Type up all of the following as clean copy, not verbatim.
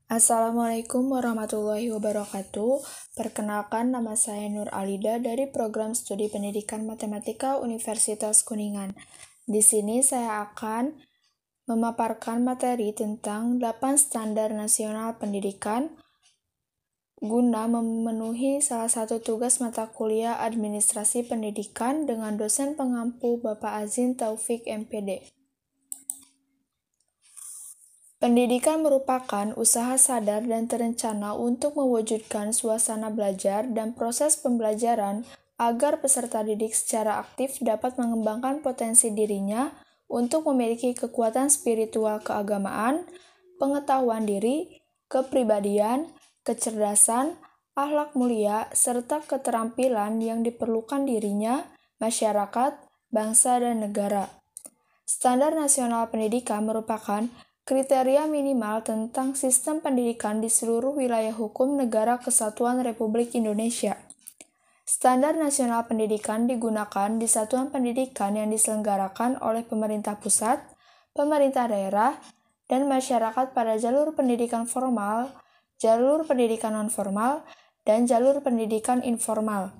Assalamualaikum warahmatullahi wabarakatuh. Perkenalkan, nama saya Nur Alida dari Program Studi Pendidikan Matematika Universitas Kuningan. Di sini saya akan memaparkan materi tentang 8 standar nasional pendidikan guna memenuhi salah satu tugas mata kuliah Administrasi Pendidikan dengan dosen pengampu Bapak Azin Taufik MPD. Pendidikan merupakan usaha sadar dan terencana untuk mewujudkan suasana belajar dan proses pembelajaran agar peserta didik secara aktif dapat mengembangkan potensi dirinya untuk memiliki kekuatan spiritual keagamaan, pengetahuan diri, kepribadian, kecerdasan, akhlak mulia, serta keterampilan yang diperlukan dirinya, masyarakat, bangsa, dan negara. Standar Nasional Pendidikan merupakan kriteria minimal tentang sistem pendidikan di seluruh wilayah hukum Negara Kesatuan Republik Indonesia. Standar Nasional Pendidikan digunakan di satuan pendidikan yang diselenggarakan oleh pemerintah pusat, pemerintah daerah, dan masyarakat pada jalur pendidikan formal, jalur pendidikan nonformal, dan jalur pendidikan informal.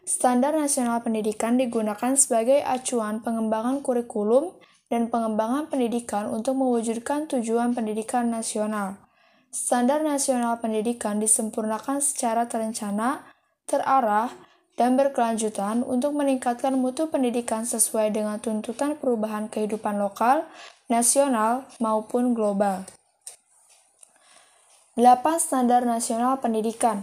Standar Nasional Pendidikan digunakan sebagai acuan pengembangan kurikulum dan pengembangan pendidikan untuk mewujudkan tujuan pendidikan nasional. Standar Nasional Pendidikan disempurnakan secara terencana, terarah, dan berkelanjutan untuk meningkatkan mutu pendidikan sesuai dengan tuntutan perubahan kehidupan lokal, nasional, maupun global. 8 Standar Nasional Pendidikan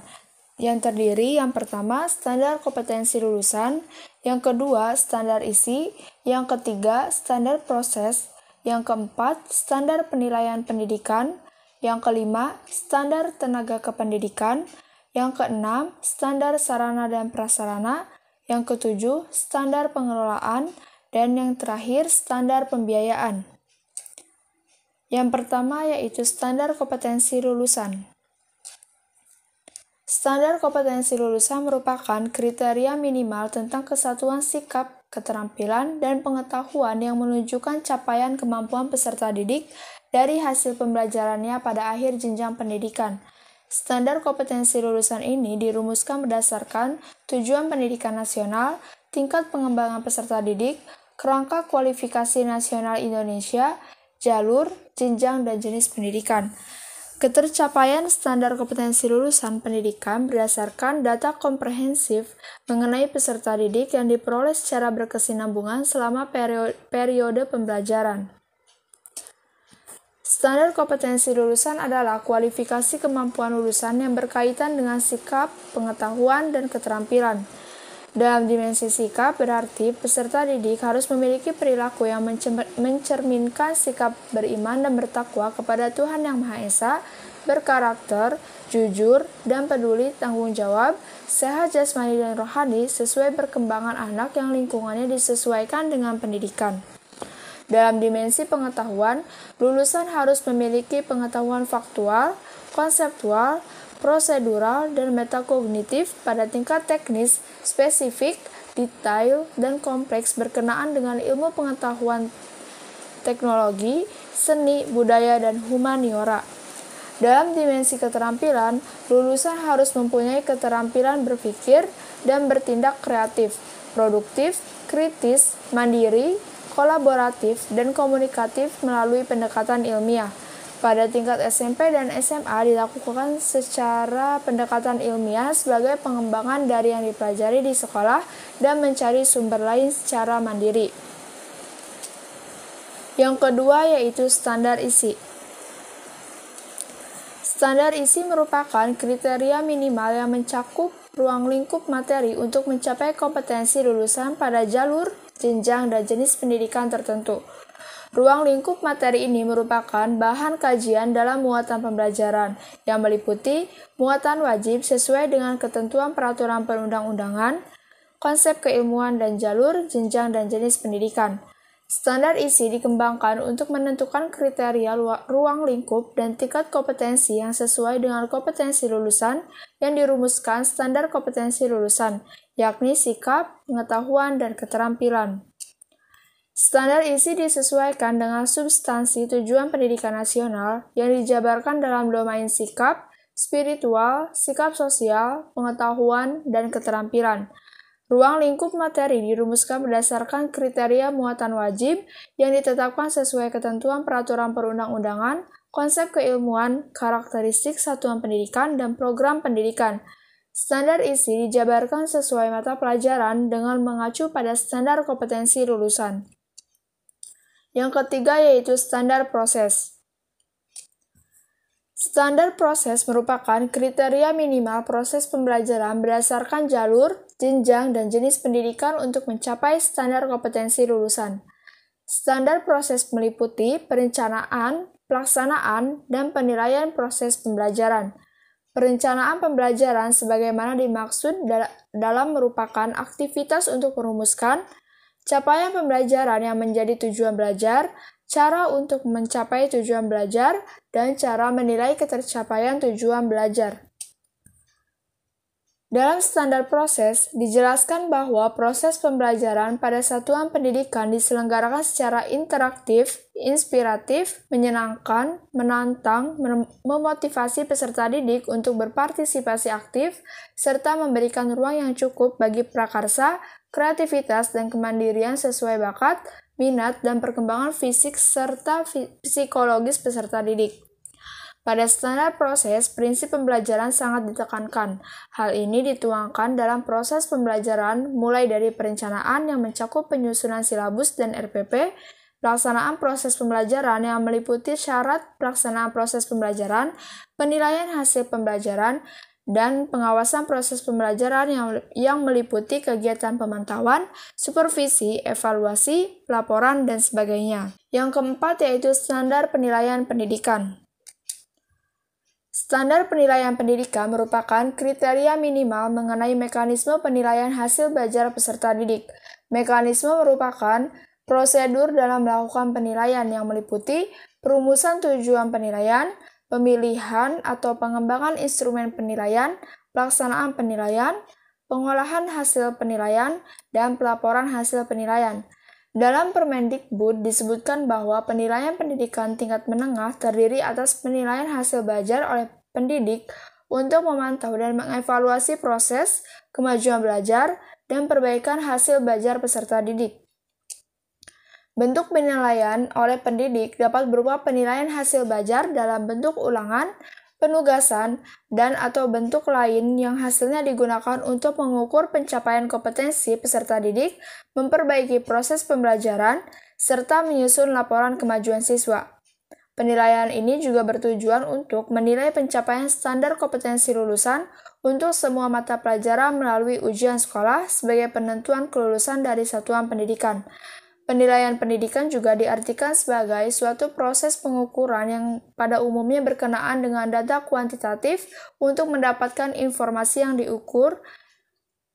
yang terdiri yang pertama standar kompetensi lulusan, yang kedua standar isi, yang ketiga standar proses, yang keempat standar penilaian pendidikan, yang kelima standar tenaga kependidikan, yang keenam standar sarana dan prasarana, yang ketujuh standar pengelolaan, dan yang terakhir standar pembiayaan. Yang pertama yaitu standar kompetensi lulusan. Standar kompetensi lulusan merupakan kriteria minimal tentang kesatuan sikap, keterampilan, dan pengetahuan yang menunjukkan capaian kemampuan peserta didik dari hasil pembelajarannya pada akhir jenjang pendidikan. Standar kompetensi lulusan ini dirumuskan berdasarkan tujuan pendidikan nasional, tingkat pengembangan peserta didik, kerangka kualifikasi nasional Indonesia, jalur, jenjang, dan jenis pendidikan. Ketercapaian standar kompetensi lulusan pendidikan berdasarkan data komprehensif mengenai peserta didik yang diperoleh secara berkesinambungan selama periode pembelajaran. Standar kompetensi lulusan adalah kualifikasi kemampuan lulusan yang berkaitan dengan sikap, pengetahuan, dan keterampilan. Dalam dimensi sikap, berarti peserta didik harus memiliki perilaku yang mencerminkan sikap beriman dan bertakwa kepada Tuhan Yang Maha Esa, berkarakter, jujur, dan peduli tanggung jawab, sehat jasmani dan rohani sesuai perkembangan anak yang lingkungannya disesuaikan dengan pendidikan. Dalam dimensi pengetahuan, lulusan harus memiliki pengetahuan faktual, konseptual, prosedural, dan metakognitif pada tingkat teknis, spesifik, detail, dan kompleks berkenaan dengan ilmu pengetahuan teknologi, seni, budaya, dan humaniora. Dalam dimensi keterampilan, lulusan harus mempunyai keterampilan berpikir dan bertindak kreatif, produktif, kritis, mandiri, kolaboratif, dan komunikatif melalui pendekatan ilmiah. Pada tingkat SMP dan SMA dilakukan secara pendekatan ilmiah sebagai pengembangan dari yang dipelajari di sekolah dan mencari sumber lain secara mandiri. Yang kedua yaitu standar isi. Standar isi merupakan kriteria minimal yang mencakup ruang lingkup materi untuk mencapai kompetensi lulusan pada jalur, jenjang, dan jenis pendidikan tertentu. Ruang lingkup materi ini merupakan bahan kajian dalam muatan pembelajaran yang meliputi muatan wajib sesuai dengan ketentuan peraturan perundang-undangan, konsep keilmuan dan jalur, jenjang, dan jenis pendidikan. Standar isi dikembangkan untuk menentukan kriteria ruang lingkup dan tingkat kompetensi yang sesuai dengan kompetensi lulusan yang dirumuskan standar kompetensi lulusan, yakni sikap, pengetahuan, dan keterampilan. Standar isi disesuaikan dengan substansi tujuan pendidikan nasional yang dijabarkan dalam domain sikap, spiritual, sikap sosial, pengetahuan, dan keterampilan. Ruang lingkup materi dirumuskan berdasarkan kriteria muatan wajib yang ditetapkan sesuai ketentuan peraturan perundang-undangan, konsep keilmuan, karakteristik satuan pendidikan, dan program pendidikan. Standar isi dijabarkan sesuai mata pelajaran dengan mengacu pada standar kompetensi lulusan. Yang ketiga yaitu standar proses. Standar proses merupakan kriteria minimal proses pembelajaran berdasarkan jalur, jenjang, dan jenis pendidikan untuk mencapai standar kompetensi lulusan. Standar proses meliputi perencanaan, pelaksanaan, dan penilaian proses pembelajaran. Perencanaan pembelajaran sebagaimana dimaksud dalam merupakan aktivitas untuk merumuskan capaian pembelajaran yang menjadi tujuan belajar, cara untuk mencapai tujuan belajar, dan cara menilai ketercapaian tujuan belajar. Dalam standar proses, dijelaskan bahwa proses pembelajaran pada satuan pendidikan diselenggarakan secara interaktif, inspiratif, menyenangkan, menantang, memotivasi peserta didik untuk berpartisipasi aktif, serta memberikan ruang yang cukup bagi prakarsa, kreativitas, dan kemandirian sesuai bakat, minat, dan perkembangan fisik serta psikologis peserta didik. Pada standar proses, prinsip pembelajaran sangat ditekankan. Hal ini dituangkan dalam proses pembelajaran mulai dari perencanaan yang mencakup penyusunan silabus dan RPP, pelaksanaan proses pembelajaran yang meliputi syarat pelaksanaan proses pembelajaran, penilaian hasil pembelajaran, dan pengawasan proses pembelajaran yang meliputi kegiatan pemantauan, supervisi, evaluasi, pelaporan, dan sebagainya. Yang keempat yaitu standar penilaian pendidikan. Standar penilaian pendidikan merupakan kriteria minimal mengenai mekanisme penilaian hasil belajar peserta didik. Mekanisme merupakan prosedur dalam melakukan penilaian yang meliputi perumusan tujuan penilaian, pemilihan atau pengembangan instrumen penilaian, pelaksanaan penilaian, pengolahan hasil penilaian, dan pelaporan hasil penilaian. Dalam Permendikbud disebutkan bahwa penilaian pendidikan tingkat menengah terdiri atas penilaian hasil belajar oleh pendidik untuk memantau dan mengevaluasi proses, kemajuan belajar, dan perbaikan hasil belajar peserta didik. Bentuk penilaian oleh pendidik dapat berupa penilaian hasil belajar dalam bentuk ulangan, penugasan, dan atau bentuk lain yang hasilnya digunakan untuk mengukur pencapaian kompetensi peserta didik, memperbaiki proses pembelajaran, serta menyusun laporan kemajuan siswa. Penilaian ini juga bertujuan untuk menilai pencapaian standar kompetensi lulusan untuk semua mata pelajaran melalui ujian sekolah sebagai penentuan kelulusan dari satuan pendidikan. Penilaian pendidikan juga diartikan sebagai suatu proses pengukuran yang pada umumnya berkenaan dengan data kuantitatif untuk mendapatkan informasi yang diukur,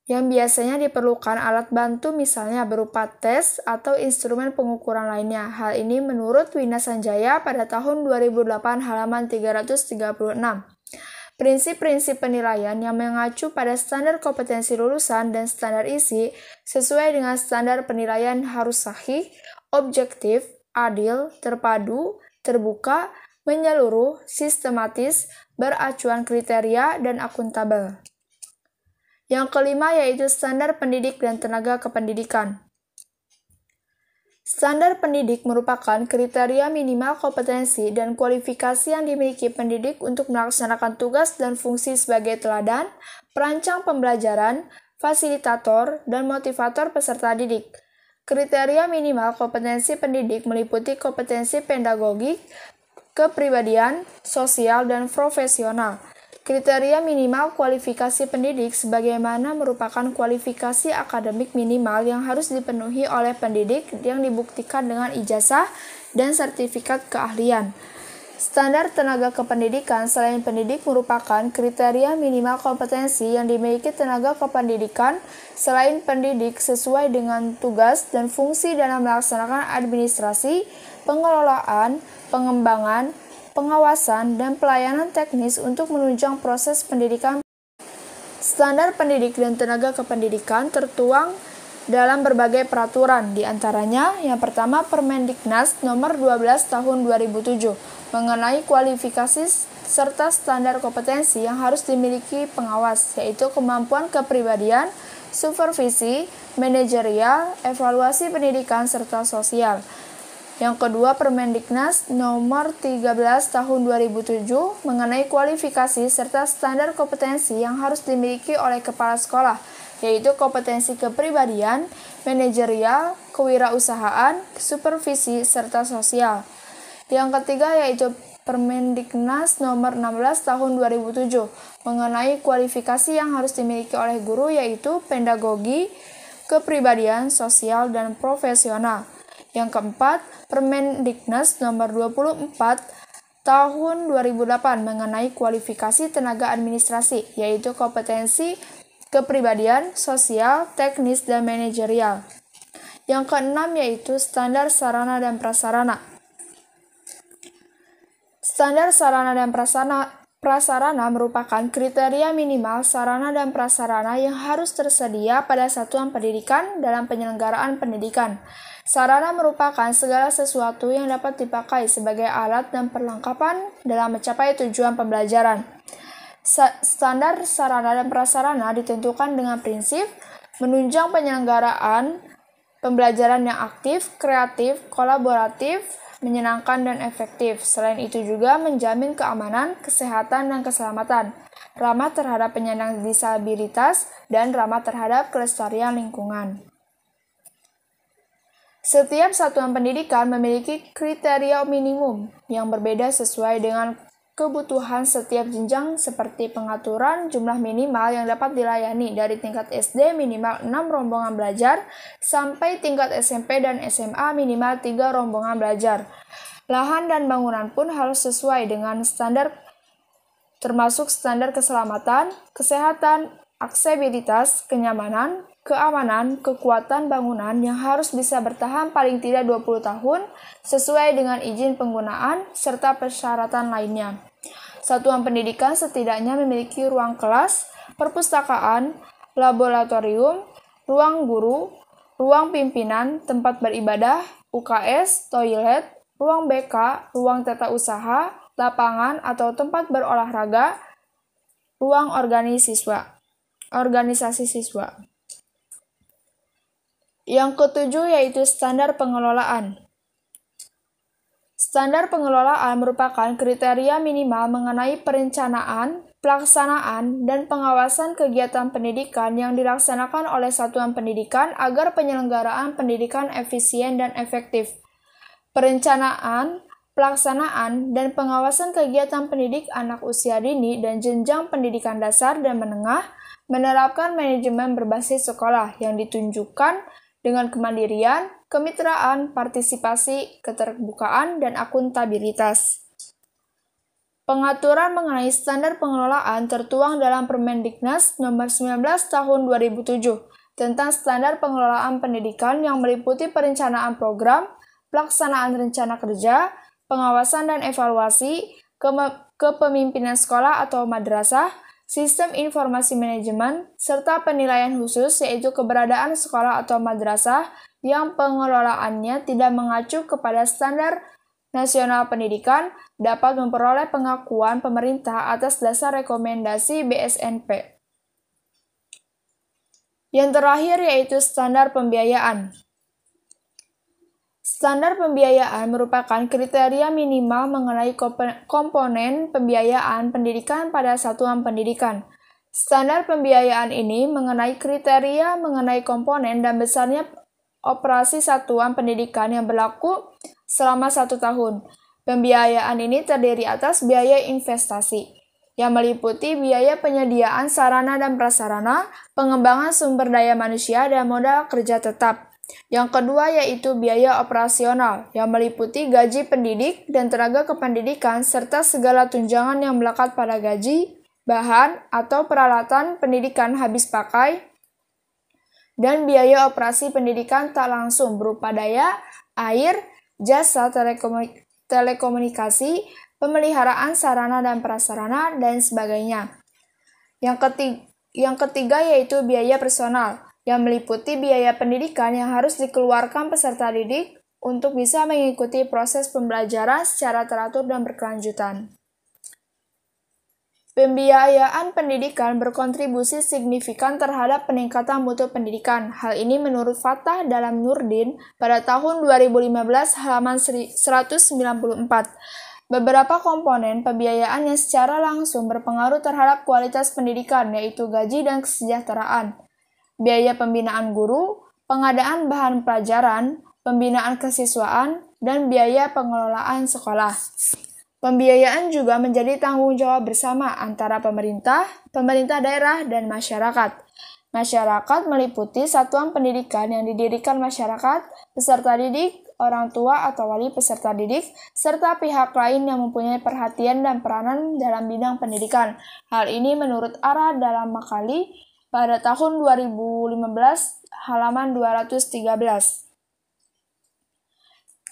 yang biasanya diperlukan alat bantu misalnya berupa tes atau instrumen pengukuran lainnya. Hal ini menurut Wina Sanjaya pada tahun 2008 halaman 336. Prinsip-prinsip penilaian yang mengacu pada standar kompetensi lulusan dan standar isi sesuai dengan standar penilaian harus sahih, objektif, adil, terpadu, terbuka, menyeluruh, sistematis, beracuan kriteria, dan akuntabel. Yang kelima yaitu standar pendidik dan tenaga kependidikan. Standar pendidik merupakan kriteria minimal kompetensi dan kualifikasi yang dimiliki pendidik untuk melaksanakan tugas dan fungsi sebagai teladan, perancang pembelajaran, fasilitator, dan motivator peserta didik. Kriteria minimal kompetensi pendidik meliputi kompetensi pedagogik, kepribadian, sosial, dan profesional. Kriteria minimal kualifikasi pendidik sebagaimana merupakan kualifikasi akademik minimal yang harus dipenuhi oleh pendidik yang dibuktikan dengan ijazah dan sertifikat keahlian. Standar tenaga kependidikan selain pendidik merupakan kriteria minimal kompetensi yang dimiliki tenaga kependidikan selain pendidik sesuai dengan tugas dan fungsi dalam melaksanakan administrasi, pengelolaan, pengembangan, pengawasan, dan pelayanan teknis untuk menunjang proses pendidikan. Standar pendidik dan tenaga kependidikan tertuang dalam berbagai peraturan, di antaranya yang pertama Permendiknas nomor 12 tahun 2007 mengenai kualifikasi serta standar kompetensi yang harus dimiliki pengawas, yaitu kemampuan kepribadian, supervisi, manajerial, evaluasi pendidikan, serta sosial. Yang kedua, Permendiknas nomor 13 tahun 2007 mengenai kualifikasi serta standar kompetensi yang harus dimiliki oleh kepala sekolah, yaitu kompetensi kepribadian, manajerial, kewirausahaan, supervisi, serta sosial. Yang ketiga yaitu Permendiknas nomor 16 tahun 2007 mengenai kualifikasi yang harus dimiliki oleh guru, yaitu pedagogi, kepribadian, sosial, dan profesional. Yang keempat, Permendiknas nomor 24 tahun 2008 mengenai kualifikasi tenaga administrasi, yaitu kompetensi kepribadian, sosial, teknis, dan manajerial. Yang keenam yaitu standar sarana dan prasarana. Standar sarana dan prasarana merupakan kriteria minimal sarana dan prasarana yang harus tersedia pada satuan pendidikan dalam penyelenggaraan pendidikan. Sarana merupakan segala sesuatu yang dapat dipakai sebagai alat dan perlengkapan dalam mencapai tujuan pembelajaran. Standar sarana dan prasarana ditentukan dengan prinsip menunjang penyelenggaraan pembelajaran yang aktif, kreatif, kolaboratif, menyenangkan, dan efektif. Selain itu juga menjamin keamanan, kesehatan, dan keselamatan, ramah terhadap penyandang disabilitas, dan ramah terhadap kelestarian lingkungan. Setiap satuan pendidikan memiliki kriteria minimum yang berbeda sesuai dengan kebutuhan setiap jenjang, seperti pengaturan jumlah minimal yang dapat dilayani dari tingkat SD minimal 6 rombongan belajar sampai tingkat SMP dan SMA minimal 3 rombongan belajar. Lahan dan bangunan pun harus sesuai dengan standar, termasuk standar keselamatan, kesehatan, aksesibilitas, kenyamanan, keamanan, kekuatan bangunan yang harus bisa bertahan paling tidak 20 tahun sesuai dengan izin penggunaan serta persyaratan lainnya. Satuan pendidikan setidaknya memiliki ruang kelas, perpustakaan, laboratorium, ruang guru, ruang pimpinan, tempat beribadah, UKS, toilet, ruang BK, ruang tata usaha, lapangan atau tempat berolahraga, ruang organisasi siswa. Yang ketujuh yaitu standar pengelolaan. Standar pengelolaan merupakan kriteria minimal mengenai perencanaan, pelaksanaan, dan pengawasan kegiatan pendidikan yang dilaksanakan oleh satuan pendidikan agar penyelenggaraan pendidikan efisien dan efektif. Perencanaan, pelaksanaan, dan pengawasan kegiatan pendidik anak usia dini dan jenjang pendidikan dasar dan menengah menerapkan manajemen berbasis sekolah yang ditunjukkan dengan kemandirian, kemitraan, partisipasi, keterbukaan, dan akuntabilitas. Pengaturan mengenai standar pengelolaan tertuang dalam Permendiknas nomor 19 tahun 2007 tentang standar pengelolaan pendidikan yang meliputi perencanaan program, pelaksanaan rencana kerja, pengawasan dan evaluasi, kepemimpinan sekolah atau madrasah, sistem informasi manajemen, serta penilaian khusus yaitu keberadaan sekolah atau madrasah yang pengelolaannya tidak mengacu kepada standar nasional pendidikan dapat memperoleh pengakuan pemerintah atas dasar rekomendasi BSNP. Yang terakhir yaitu standar pembiayaan. Standar pembiayaan merupakan kriteria minimal mengenai komponen pembiayaan pendidikan pada satuan pendidikan. Standar pembiayaan ini mengenai kriteria mengenai komponen dan besarnya operasi satuan pendidikan yang berlaku selama 1 tahun. Pembiayaan ini terdiri atas biaya investasi, yang meliputi biaya penyediaan sarana dan prasarana, pengembangan sumber daya manusia, dan modal kerja tetap. Yang kedua yaitu biaya operasional, yang meliputi gaji pendidik dan tenaga kependidikan serta segala tunjangan yang melekat pada gaji, bahan, atau peralatan pendidikan habis pakai, dan biaya operasi pendidikan tak langsung berupa daya, air, jasa telekomunikasi, pemeliharaan sarana dan prasarana, dan sebagainya. Yang ketiga yaitu biaya personal, yang meliputi biaya pendidikan yang harus dikeluarkan peserta didik untuk bisa mengikuti proses pembelajaran secara teratur dan berkelanjutan. Pembiayaan pendidikan berkontribusi signifikan terhadap peningkatan mutu pendidikan. Hal ini menurut Fatah dalam Nurdin pada tahun 2015 halaman 194. Beberapa komponen pembiayaan yang secara langsung berpengaruh terhadap kualitas pendidikan, yaitu gaji dan kesejahteraan. Biaya pembinaan guru, pengadaan bahan pelajaran, pembinaan kesiswaan, dan biaya pengelolaan sekolah. Pembiayaan juga menjadi tanggung jawab bersama antara pemerintah daerah, dan masyarakat. Masyarakat meliputi satuan pendidikan yang didirikan masyarakat, peserta didik, orang tua atau wali peserta didik, serta pihak lain yang mempunyai perhatian dan peranan dalam bidang pendidikan. Hal ini menurut Ara dalam Makali pada tahun 2015 halaman 213.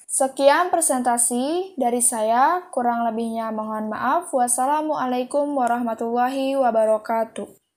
Sekian presentasi dari saya, kurang lebihnya mohon maaf. Wassalamualaikum warahmatullahi wabarakatuh.